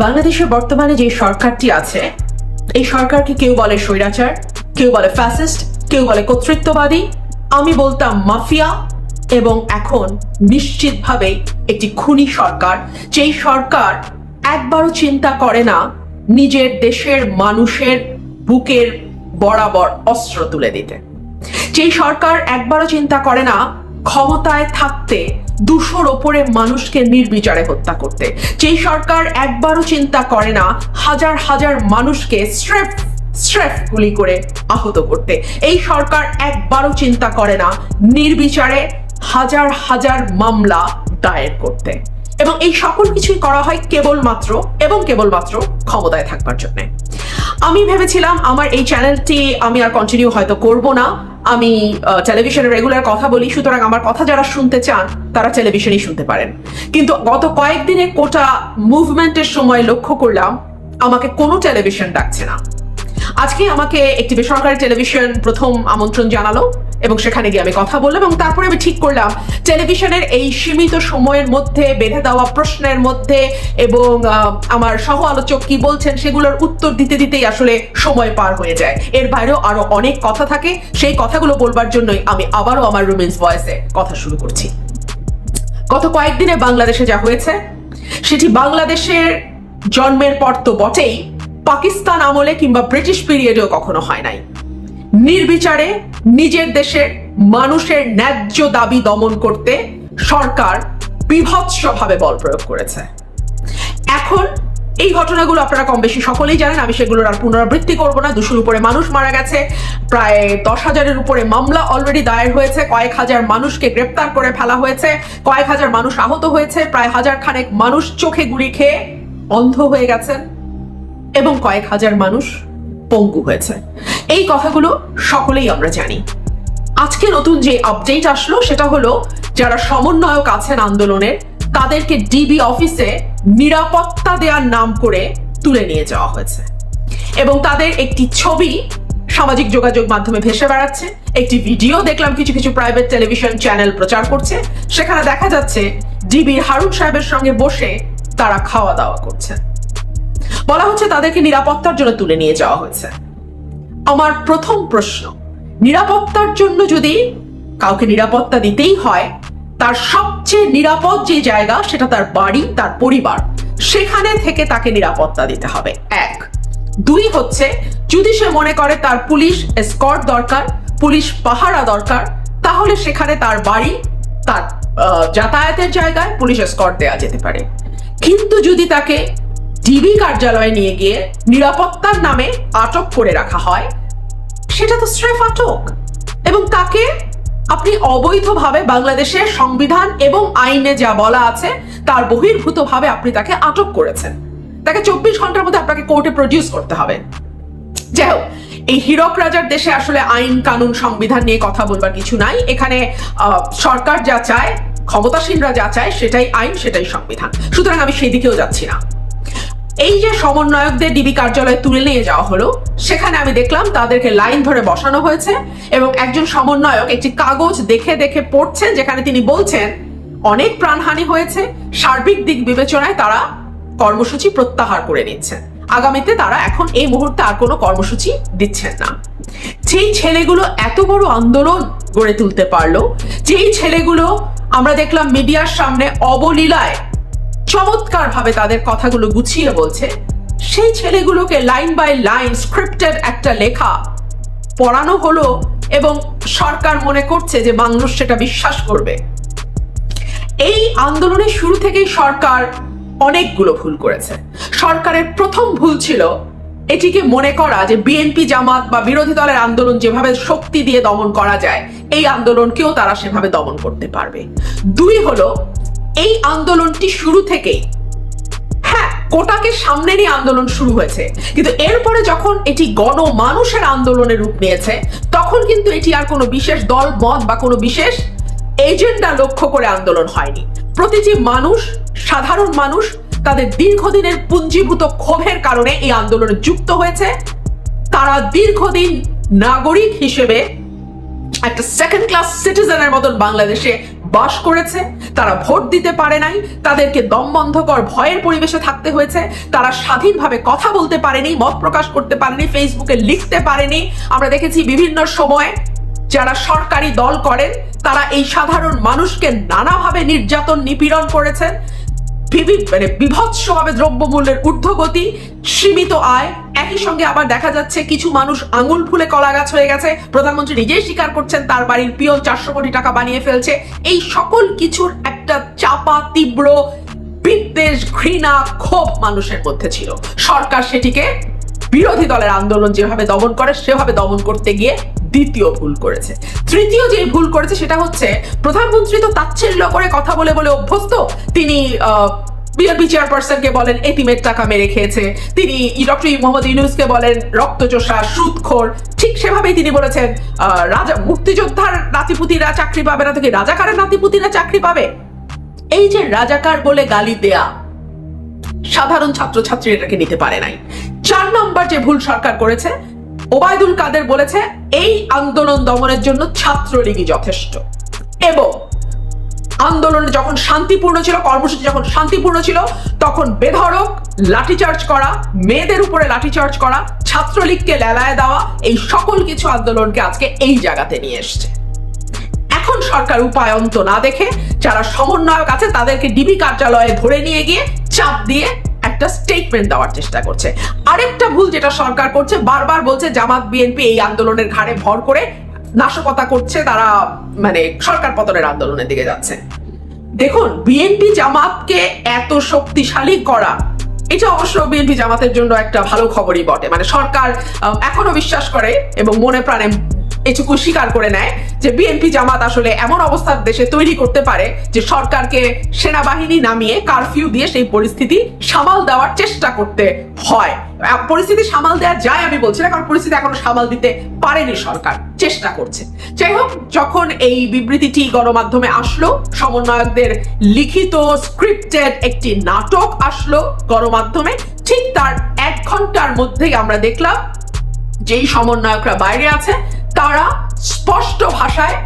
বাংলাদেশের বর্তমানে যে সরকারটি আছে, এই সরকারকে কেউ বলে স্বৈরাচার, কেউ বলে ফ্যাসিস্ট, কেউ বলে কর্তৃত্ববাদী, আমি বলতাম মাফিয়া, এবং এখন নিশ্চিতভাবে একটি খুনি সরকার। যেই সরকার একবারও চিন্তা করে না নিজের দেশের মানুষের বুকের বরাবর অস্ত্র তুলে দিতে, যেই সরকার একবারও চিন্তা করে না ক্ষমতায় থাকতে 200-র ওপরে মানুষকে নির্বিচারে হত্যা করতে, যেই সরকার একবারও চিন্তা করে না হাজার হাজার মানুষকে স্রেফ গুলি করে আহত করতে, এই সরকার একবারও চিন্তা করে না নির্বিচারে হাজার হাজার মামলা দায়ের করতে, এবং এই সকল কিছুই করা হয় কেবলমাত্র ক্ষমতায় থাকবার জন্য। আমি ভেবেছিলাম আমার এই চ্যানেলটি আমি আর কন্টিনিউ হয়তো করব না, আমি টেলিভিশনে রেগুলার কথা বলি, সুতরাং আমার কথা যারা শুনতে চান তারা টেলিভিশনেই শুনতে পারেন। কিন্তু গত কয়েকদিনে কোটা মুভমেন্টের সময় লক্ষ্য করলাম আমাকে কোনো টেলিভিশন ডাকছে না। আজকে আমাকে একটি বেসরকারি টেলিভিশন প্রথম আমন্ত্রণ জানালো এবং সেখানে গিয়ে আমি কথা বললাম, এবং তারপরে আমি ঠিক করলাম টেলিভিশনের এই সীমিত সময়ের মধ্যে বেঁধে দেওয়া প্রশ্নের মধ্যে এবং আমার সহ আলোচক কি বলছেন সেগুলোর উত্তর দিতে দিতেই আসলে সময় পার হয়ে যায়। এর বাইরেও আরো অনেক কথা থাকে, সেই কথাগুলো বলবার জন্যই আমি আবারও আমার রুমেন্স ভয়েসে কথা শুরু করছি। গত কয়েকদিনে বাংলাদেশে যা হয়েছে সেটি বাংলাদেশের জন্মের পর তো বটেই, পাকিস্তান আমলে কিংবা ব্রিটিশ পিরিয়ডেও কখনো হয় নাই। নির্বিচারে নিজের দেশের মানুষের ন্যায্য দাবি দমন করতে সরকার বীভৎসভাবে বল প্রয়োগ করেছে। এখন এই ঘটনাগুলো আপনারা কম বেশি সকলেই জানেন, আমি সেগুলোর আর পুনরাবৃত্তি করব না। 200-র উপরে মানুষ মারা গেছে, প্রায় 10,000-এর উপরে মামলা অলরেডি দায়ের হয়েছে, কয়েক হাজার মানুষকে গ্রেপ্তার করে ফেলা হয়েছে, কয়েক হাজার মানুষ আহত হয়েছে, প্রায় হাজার খানেক মানুষ চোখে গুলি খেয়ে অন্ধ হয়ে গেছেন, এবং কয়েক হাজার মানুষ পঙ্গু হয়েছে। এই কথাগুলো সকলেই আমরা জানি। আজকে নতুন যে আপডেট আসলো সেটা হলো যারা সমন্বয়ক আছেন আন্দোলনের তাদেরকে ডিবি অফিসে নিরাপত্তা দেওয়ার নাম করে তুলে নিয়ে যাওয়া হয়েছে, এবং তাদের একটি ছবি সামাজিক যোগাযোগ মাধ্যমে ভেসে বেড়াচ্ছে। একটি ভিডিও দেখলাম কিছু কিছু প্রাইভেট টেলিভিশন চ্যানেল প্রচার করছে, সেখানে দেখা যাচ্ছে ডিবির হারুন সাহেবের সঙ্গে বসে তারা খাওয়া দাওয়া করছে। বলা হচ্ছে তাদেরকে নিরাপত্তার জন্য তুলে নিয়ে যাওয়া হয়েছে। আমার প্রথম প্রশ্ন, নিরাপত্তার জন্য যদি কাউকে নিরাপত্তা দিতেই হয়, তার সবচেয়ে নিরাপদ যে জায়গা সেটা তার বাড়ি, তার পরিবার, সেখানে থেকে তাকে নিরাপত্তা দিতে হবে। 1, 2 হচ্ছে যদি সে মনে করে তার পুলিশ এসকর্ট দরকার, পুলিশ পাহারা দরকার, তাহলে সেখানে তার বাড়ি, তার যাতায়াতের জায়গায় পুলিশ এসকর্ট দেওয়া যেতে পারে। কিন্তু যদি তাকে ডিবি কার্যালয়ে নিয়ে গিয়ে নিরাপত্তার নামে আটক করে রাখা হয়, সেটা তো স্রেফ আটক, এবং তাকে আপনি অবৈধভাবে বাংলাদেশের সংবিধান এবং আইনে যা বলা আছে তার বহির্ভূতভাবে আপনি তাকে আটক করেছেন। তাকে 24 ঘন্টার মধ্যে আপনাকে কোর্টে প্রডিউস করতে হবে। যাই হোক, এই হীরক রাজার দেশে আসলে আইন কানুন সংবিধান নিয়ে কথা বলবার কিছু নাই। এখানে সরকার যা চায়, ক্ষমতাসীনরা যা চায় সেটাই আইন, সেটাই সংবিধান, সুতরাং আমি সেই দিকেও যাচ্ছি না। এই যে সমন্বয়কদের ডিবি কার্যালয়ে তুলে নিয়ে যাওয়া হলো, সেখানে আমি দেখলাম তাদেরকে লাইন ধরে বসানো হয়েছে, এবং একজন সমন্বয়ক একটি কাগজ দেখে দেখে পড়ছেন, যেখানে তিনি বলছেন অনেক প্রাণহানি হয়েছে, সার্বিক দিক বিবেচনায় তারা কর্মসূচি প্রত্যাহার করে নিচ্ছেন, আগামীতে তারা এখন এই মুহূর্তে আর কোনো কর্মসূচি দিচ্ছেন না। যেই ছেলেগুলো এত বড় আন্দোলন গড়ে তুলতে পারলো, যেই ছেলেগুলো আমরা দেখলাম মিডিয়ার সামনে অবলীলায় চমৎকার ভাবে তাদের কথাগুলো গুছিয়ে বলছে, সেই ছেলেগুলোকে লাইন বাই লাইন স্ক্রিপ্টেড একটা লেখা পড়ানো হলো, এবং সরকার মনে করছে যে মানুষ সেটা বিশ্বাস করবে। এই আন্দোলনের শুরু থেকেই সরকার অনেকগুলো ভুল করেছে। সরকারের প্রথম ভুল ছিল এটিকে মনে করা যে বিএনপি জামাত বা বিরোধী দলের আন্দোলন যেভাবে শক্তি দিয়ে দমন করা যায়, এই আন্দোলনকেও তারা সেভাবে দমন করতে পারবে। 2 হলো এই আন্দোলনটি শুরু থেকেই, হ্যাঁ, কোটাকে সামনে নিয়ে আন্দোলন শুরু হয়েছে, কিন্তু এরপরে যখন এটি গণমানুষের আন্দোলনের রূপ নিয়েছে, তখন কিন্তু এটি আর কোনো বিশেষ দল মত বা কোনো বিশেষ এজেন্ডা লক্ষ্য করে আন্দোলন হয়নি। প্রতিটি মানুষ, সাধারণ মানুষ তাদের দীর্ঘদিনের পুঞ্জীভূত ক্ষোভের কারণে এই আন্দোলনে যুক্ত হয়েছে। তারা দীর্ঘদিন নাগরিক হিসেবে একটা সেকেন্ড ক্লাস সিটিজেনের মতন বাংলাদেশে বাস করেছে, তারা ভোট দিতে পারে নাই, তাদেরকে দমবন্ধকর ভয়ের পরিবেশে থাকতে হয়েছে, তারা স্বাধীনভাবে কথা বলতে পারেনি, মত প্রকাশ করতে পারেনি, ফেসবুকে লিখতে পারেনি। আমরা দেখেছি বিভিন্ন সময় যারা সরকারি দল করেন তারা এই সাধারণ মানুষকে নানাভাবে নির্যাতন নিপীড়ন করেছেন। বিভৎসভাবে দ্রব্যমূল্যের ঊর্ধ্বগতি, সীমিত আয়, একই সঙ্গে আবার দেখা যাচ্ছে কিছু মানুষ আঙুল ফুলে কলা গাছ হয়ে গেছে। প্রধানমন্ত্রী নিজেই স্বীকার করছেন তার বাড়ির পিয়ন 400 কোটি টাকা বানিয়ে ফেলছে। এই সকল কিছুর একটা চাপা তীব্র বিদ্বেষ, ঘৃণা, ক্ষোভ মানুষের মধ্যে ছিল। সরকার সেটিকে বিরোধী দলের আন্দোলন যেভাবে দমন করে সেভাবে দমন করতে গিয়ে দ্বিতীয় ভুল করেছে। তৃতীয় যে ভুল করেছে সেটা হচ্ছে, প্রধানমন্ত্রী তো তাচ্ছিল্য করে কথা বলে বলে অভ্যস্ত। তিনি বিএনপি চেয়ারপারসনকে বলেন এতিমের টাকা মেরে খেয়েছে, তিনি ডক্টর মোহাম্মদ ইউনূসকে বলেন রক্তচোষা, সুদখোর। ঠিক সেভাবেই তিনি বলেছেন রাজা মুক্তিযোদ্ধার নাতিপুতিরা চাকরি পাবে না, তো কি রাজাকারের নাতিপুতিরা চাকরি পাবে? এই যে রাজাকার বলে গালি দেয়া, সাধারণ ছাত্রছাত্রী এটাকে নিতে পারে নাই। 4 নম্বর যে ভুল সরকার করেছে, ওবায়দুল কাদের বলেছে এই আন্দোলন দমনের জন্য ছাত্রলীগই যথেষ্ট, এবং আন্দোলন যখন শান্তিপূর্ণ ছিল, কর্মসূচি যখন শান্তিপূর্ণ ছিল, তখন বেধড়ক লাঠিচার্জ করা, মেয়েদের উপরে লাঠিচার্জ করা, ছাত্রলীগকে লেলায় দেওয়া, এই সকল কিছু আন্দোলনকে আজকে এই জায়গাতে নিয়ে এসছে। এখন সরকার উপায় অন্ত না দেখে যারা সমন্বয়ক আছে তাদেরকে ডিবি কার্যালয়ে ধরে নিয়ে গিয়ে চাপ দিয়ে একটা স্টেটমেন্ট দেওয়ার চেষ্টা করছে। আরেকটা ভুল যেটা সরকার করছে, বারবার বলছে জামাত বিএনপি এই আন্দোলনের ঘাড়ে ভর করে নাশকতা করছে, তারা সরকার পতনের আন্দোলনের দিকে যাচ্ছে। দেখুন, বিএনপি জামাতকে এত শক্তিশালী করা, এটা অবশ্য বিএনপি জামাতের জন্য একটা ভালো খবরই বটে। সরকার এখনো বিশ্বাস করে এবং মনে প্রাণে এটুকু স্বীকার করে নেয় যে বিএনপি জামাত আসলে এমন অবস্থা দেশে তৈরি করতে পারে যে সরকারকে সেনাবাহিনী নামিয়ে কারফিউ দিয়ে সেই পরিস্থিতি সামাল দেওয়ার চেষ্টা করতে হয়। পরিস্থিতি সামাল দেওয়া যায় আমি বলছি না, কারণ পরিস্থিতি এখনো সামাল দিতে পারেনি, সরকার চেষ্টা করছে। যাই হোক, যখন এই বিবৃতিটি গণমাধ্যমে আসলো, সমন্বয়কদের লিখিত স্ক্রিপ্টেড একটি নাটক আসলো গণমাধ্যমে, ঠিক তার 1 ঘন্টার মধ্যেই আমরা দেখলাম যেই সমন্বয়করা বাইরে আছে তারা স্পষ্ট ভাষায়,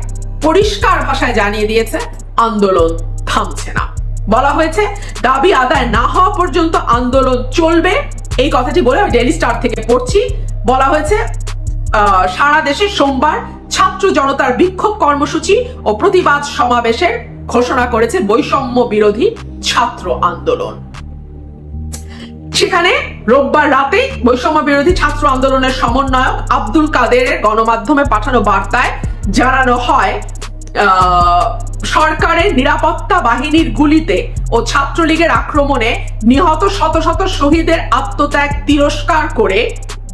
পরিষ্কার ভাষায় জানিয়ে দিয়েছে আন্দোলন থামছে না। বলা হয়েছে দাবি আদায় না হওয়া পর্যন্ত আন্দোলন চলবে। এই কথাটি বলে আমি ডেইলি স্টার থেকে পড়ছি। বলা হয়েছে সারা দেশে সোমবার ছাত্র জনতার বিক্ষোভ কর্মসূচি ও প্রতিবাদ সমাবেশের ঘোষণা করেছে বৈষম্য বিরোধী ছাত্র আন্দোলন। সেখানে রোববার রাতে বৈষম্য বিরোধী ছাত্র আন্দোলনের সমন্বয়ক আব্দুল কাদেরের গণমাধ্যমে পাঠানো বার্তায় জানানো হয়, সরকারের নিরাপত্তা বাহিনীর গুলিতে ও ছাত্রলীগের আক্রমণে নিহত শত শত শহীদের আত্মত্যাগ তিরস্কার করে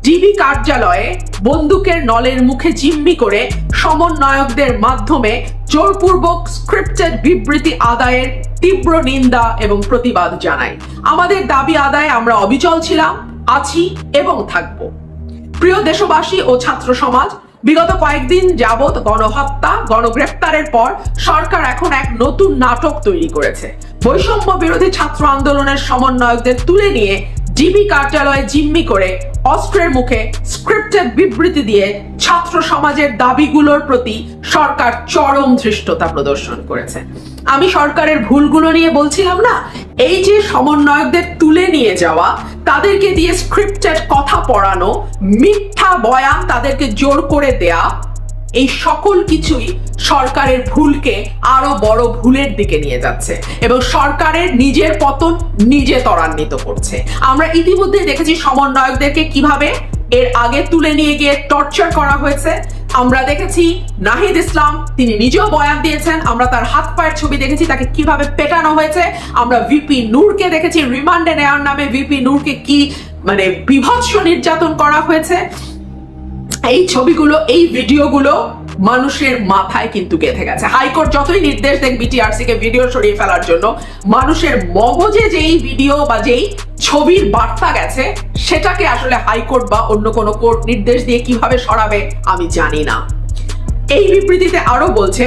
ডিবি কার্যালয়ে বন্দুকের নলের মুখে জিম্মি করে সমন্বয়কদের মাধ্যমে জোরপূর্বক স্ক্রিপ্টেড বিবৃতি আদায়ের তীব্র নিন্দা এবং প্রতিবাদ জানাই। আমাদের দাবি আদায়ে আমরা অবিচল ছিলাম, আছি এবং থাকব। প্রিয় দেশবাসী ও ছাত্র সমাজ, বিগত কয়েকদিন যাবৎ গণহত্যা, গণগ্রেপ্তারের পর সরকার এখন এক নতুন নাটক তৈরি করেছে। বৈষম্য বিরোধী ছাত্র আন্দোলনের সমন্বয়কদের তুলে নিয়ে ডিবি কার্যালয়ে জিম্মি করে অস্ত্রের মুখে স্ক্রিপ্টেড বিবৃতি দিয়ে ছাত্র সমাজের দাবিগুলোর প্রতি সরকার চরম ধৃষ্টতা প্রদর্শন করেছে। আমি সরকারের ভুলগুলো নিয়ে বলছিলাম না, এই যে সমন্বয়কদের তুলে নিয়ে যাওয়া, তাদেরকে দিয়ে স্ক্রিপ্টেড কথা পড়ানো, মিথ্যা বয়ান তাদেরকে জোর করে দেয়া, এই সকল কিছুই সরকারের ভুলকে আরো বড় ভুলের দিকে নিয়ে যাচ্ছে এবং সরকারের নিজের পতন নিজে ত্বরান্বিত করছে। আমরা ইতিমধ্যে দেখেছি সমন্বয়কদেরকে কিভাবে এর আগে তুলে নিয়ে গিয়ে টর্চার করা হয়েছে। আমরা দেখেছি নাহিদ ইসলাম, তিনি নিজেও বয়ান দিয়েছেন, আমরা তার হাত পায়ের ছবি দেখেছি, তাকে কিভাবে পেটানো হয়েছে। আমরা ভিপি নূরকে দেখেছি, রিমান্ডে নেওয়ার নামে ভিপি নূরকে কি বিভৎস নির্যাতন করা হয়েছে। এই ছবিগুলো, এই ভিডিওগুলো মানুষের মাথায় কিন্তু গেঁথে গেছে। হাইকোর্ট যতই নির্দেশ দেন বিটিআরসি কে ভিডিও সরিয়ে ফেলার জন্য, মানুষের মগজে যেই ভিডিও বা যেই ছবির বার্তা গেছে সেটাকে আসলে হাইকোর্ট বা অন্য কোনো কোর্ট নির্দেশ দিয়ে কিভাবে সরাবে আমি জানি না। এই বিবৃতিতে আরো বলছে,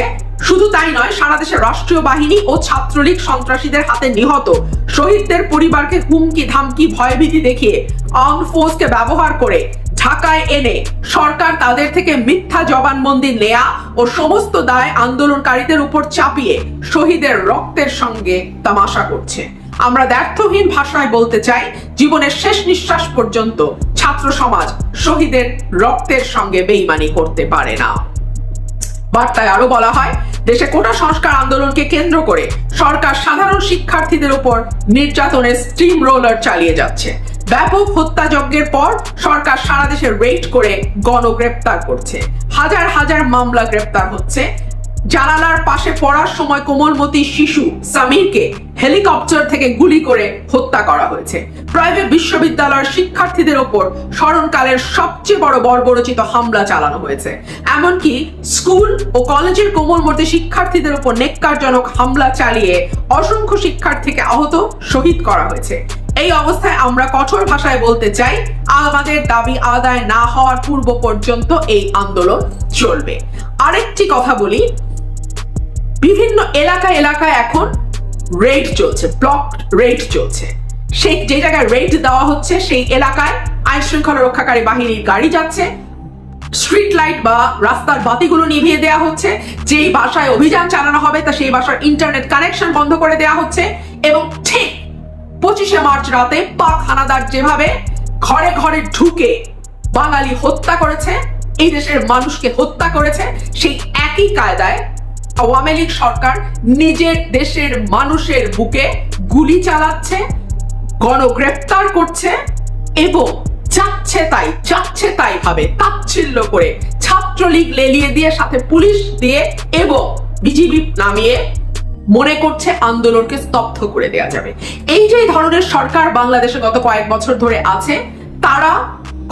শুধু তাই নয়, সারা দেশের রাষ্ট্রীয় বাহিনী ও ছাত্রলীগ সন্ত্রাসীদের হাতে নিহত শহীদদের পরিবারকে হুমকি ধামকি ভয়ভীতি দেখিয়ে আর্মড ফোর্সকে ব্যবহার করে ঢাকায় এনে সরকার তাদের থেকে মিথ্যা জবানবন্দি নেয়া ও সমস্ত দায় আন্দোলনকারীদের উপর চাপিয়ে শহীদের রক্তের সঙ্গে তামাশা করছে। আমরা দ্ব্যর্থহীন ভাষায় বলতে চাই, জীবনের শেষ নিঃশ্বাস পর্যন্ত ছাত্র সমাজ শহীদের রক্তের সঙ্গে বেইমানি করতে পারে না। বার্তায় আরো বলা হয়, দেশে কোটা সংস্কার আন্দোলনকে কেন্দ্র করে সরকার সাধারণ শিক্ষার্থীদের উপর নির্যাতনের স্টিম রোলার চালিয়ে যাচ্ছে। ব্যাপক হত্যাযজ্ঞের পর সরকার সারা দেশে রেড করে গণগ্রেপ্তার করছে। হাজার হাজার মামলা গ্রেপ্তার হচ্ছে। জানালার পাশে পড়ার সময় কোমলমতি শিশু সামিরকে হেলিকপ্টার থেকে গুলি করে হত্যা করা হয়েছে। প্রাইভেট বিশ্ববিদ্যালয়ের শিক্ষার্থীদের ওপর স্মরণকালের সবচেয়ে বড় বর্বরচিত হামলা চালানো হয়েছে। এমনকি স্কুল ও কলেজের কোমলমতি শিক্ষার্থীদের উপর নেক্কারজনক হামলা চালিয়ে অসংখ্য শিক্ষার্থীকে আহত, শহীদ করা হয়েছে। এই অবস্থায় আমরা কঠোর ভাষায় বলতে চাই, আমাদের দাবি আদায় না হওয়ার পূর্ব পর্যন্ত এই আন্দোলন চলবে। আরেকটি কথা বলি, বিভিন্ন এলাকায় এখন রেড চলছে, ব্লক রেড চলছে। সেই যে জায়গায় রেড দেওয়া হচ্ছে সেই এলাকায় আইন শৃঙ্খলা রক্ষাকারী বাহিনীর গাড়ি যাচ্ছে, স্ট্রিট লাইট বা রাস্তার বাতিগুলো নিভিয়ে দেওয়া হচ্ছে। যেই বাসায় অভিযান চালানো হবে তা সেই বাসার ইন্টারনেট কানেকশন বন্ধ করে দেওয়া হচ্ছে। এবং ঠিক 25শে মার্চ রাতে পাক হানাদার যেভাবে ঘরে ঘরে ঢুকে বাঙালি হত্যা করেছে, এই দেশের মানুষকে হত্যা করেছে, সেই একই কায়দায় আওয়ামী লীগ সরকার নিজের দেশের মানুষের বুকে গুলি চালাচ্ছে, গণগ্রেপ্তার করছে এবং চাচ্ছে তাই ভাবে তাচ্ছিল্য করে ছাত্রলীগ লেলিয়ে দিয়ে সাথে পুলিশ দিয়ে এবং বিজিবি নামিয়ে মনে করছে আন্দোলনকে স্তব্ধ করে দেওয়া যাবে। এই যে ধরনের সরকার বাংলাদেশে গত কয়েক বছর ধরে আছে, তারা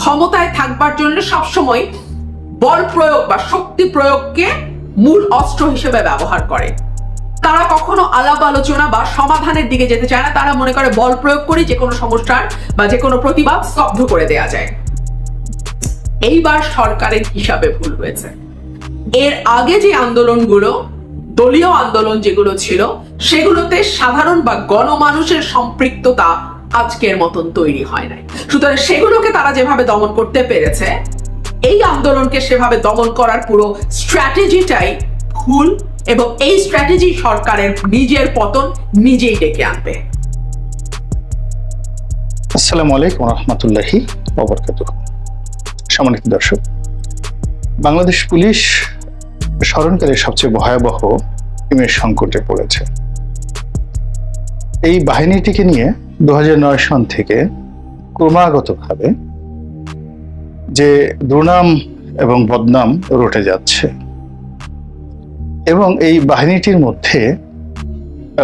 ক্ষমতায় থাকবার জন্য সবসময় বল প্রয়োগ বা শক্তি প্রয়োগকে মূল অস্ত্র হিসেবে ব্যবহার করে। তারা কখনো আলাপ আলোচনা বা সমাধানের দিকে যেতে চায় না। তারা মনে করে বল প্রয়োগ করে যে কোনো সমস্যার বা যে কোনো প্রতিবাদ স্তব্ধ করে দেওয়া যায়। এইবার সরকারের হিসাবে ভুল হয়েছে। এর আগে যে আন্দোলনগুলো, দলীয় আন্দোলন যেগুলো ছিল, সেগুলোতে সাধারণ বা গণমানুষের সম্পৃক্ততা আজকের মতন তৈরি হয় নাই। সুতরাং সেগুলোকে তারা যেভাবে দমন করতে পেরেছে, এই আন্দোলনকে সেভাবে দমন করার পুরো স্ট্র্যাটেজিটাই ভুল এবং এই স্ট্র্যাটেজি সরকারের নিজের পতন নিজেই ডেকে আনবে। আসসালামু আলাইকুম রহমতুল্লাহি ওয়া বারাকাতুহু। সম্মানিত দর্শক, বাংলাদেশ পুলিশ স্মরণকালের সবচেয়ে ভয়াবহ টিমের সংকটে পড়েছে। এই বাহিনীটিকে নিয়ে 2009 সন থেকে ক্রমাগতভাবে যে দুর্নাম এবং বদনাম রটে যাচ্ছে এবং এই বাহিনীটির মধ্যে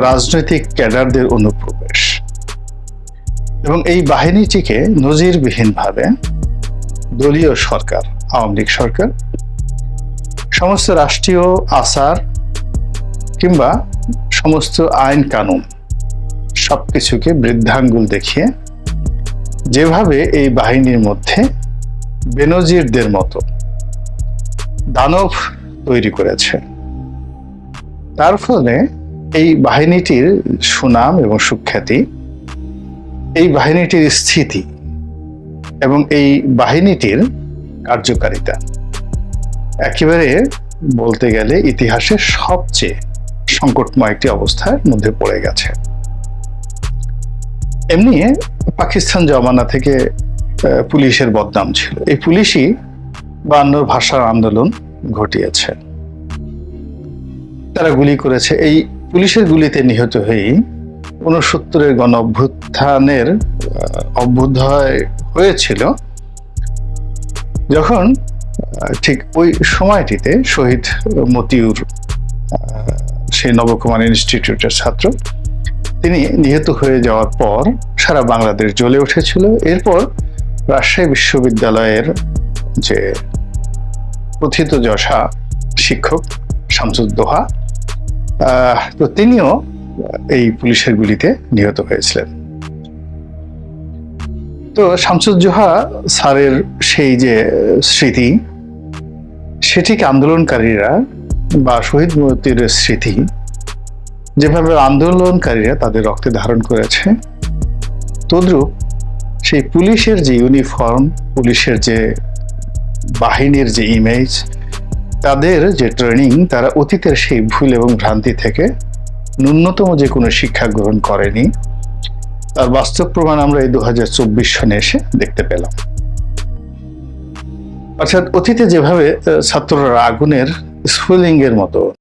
রাজনৈতিক ক্যাডারদের অনুপ্রবেশ এবং এই বাহিনীটিকে নজিরবিহীনভাবে দলীয় সরকার, আওয়ামী লীগ সরকার, সমস্ত রাষ্ট্রীয় আচার কিংবা সমস্ত আইন কানুন সবকিছুকে বৃদ্ধাঙ্গুল দেখিয়ে যেভাবে এই বাহিনীর মধ্যে বেনজিরদের মতো দানব তৈরি করেছে, তার ফলে এই বাহিনীটির সুনাম এবং সুখ্যাতি, এই বাহিনীটির স্থিতি এবং এই বাহিনীটির কার্যকারিতা একেবারে বলতে গেলে ইতিহাসের সবচেয়ে সংকটময় একটি অবস্থার মধ্যে পড়ে গেছে। এমনি পাকিস্তান জমানা থেকে পুলিশের বদনাম ছিল। এই পুলিশই 52 ভাষার আন্দোলন ঘটিয়েছে, তারা গুলি করেছে। এই পুলিশের গুলিতে নিহত হয়েই 69-এর গণ অভ্যুত্থানের অভ্যুদয় হয়েছিল, যখন ঠিক ওই সময়টিতে শহীদ মতিউর, সেই নবকুমার ইনস্টিটিউটের ছাত্র, তিনি নিহত হয়ে যাওয়ার পর সারা বাংলাদেশ জ্বলে উঠেছিল। এরপর রাজশাহী বিশ্ববিদ্যালয়ের যে প্রথিতযশা শিক্ষক শামসুদ্দোহা, তো তিনিও এই পুলিশের গুলিতে নিহত হয়েছিলেন। তো শামসুজ্জোহা স্যারের সেই যে স্মৃতি, সেটিকে আন্দোলনকারীরা বা শহীদ মতিউরের স্মৃতি যেভাবে আন্দোলনকারীরা তাদের রক্তে ধারণ করেছে, তদ্রূপ সেই পুলিশের যে ইউনিফর্ম, পুলিশের যে বাহিনীর যে ইমেজ, তাদের যে ট্রেনিং, তারা অতীতের সেই ভুল এবং ভ্রান্তি থেকে ন্যূনতম যে কোনো শিক্ষা গ্রহণ করেনি, তার বাস্তব প্রমাণ আমরা এই 2024 সনে এসে দেখতে পেলাম। অর্থাৎ অতীতে যেভাবে ছাত্ররা আগুনের স্ফুলিঙ্গের মতো